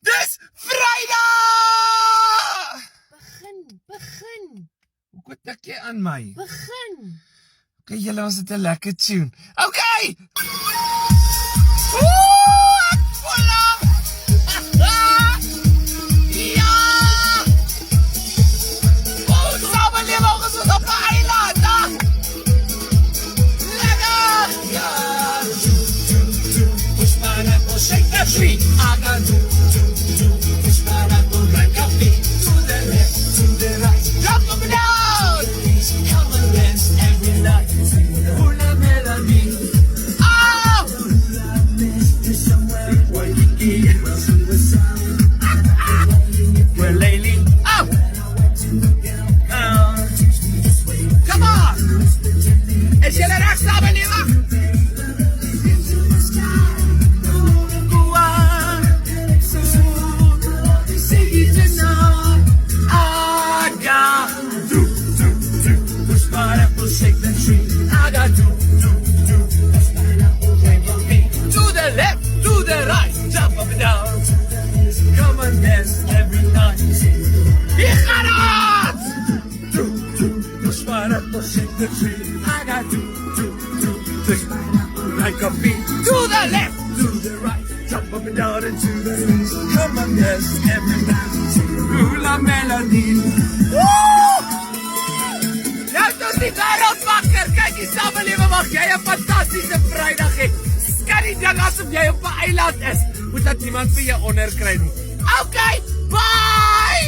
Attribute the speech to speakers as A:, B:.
A: Dis Vrydag!
B: Begin.
A: Hoe tik jy aan my?
B: Begin.
A: Okay, julle, ons het 'n lekker tune. Okay! Ek voel hom! Ja! Ons samelewing ons is op 'n eiland, hè? Lekker! Ja! Push my apple, shake that tree. I got push my apple, drink coffee. To the left, to the right, jump up and down. Come and dance every night. Una melody. Oh! We're lately. Oh! Come on! Is jy reg samelewing? Shake the tree. I got to the left, to the right, jump up and down. Come and dance every night. Hier gaat het! Push my apple, shake the tree. I got to like a beat. To the left, to the right, jump up and down into the knees. Come and dance every night. Hula melody. Woo! Ons die wêreld wakker, kyk die samelewing mag jy 'n fantastiese Vrydag hê. Skat die ding asof jy op 'n eiland is, moet dat niemand vir jou onderkry nie. Okay, bye!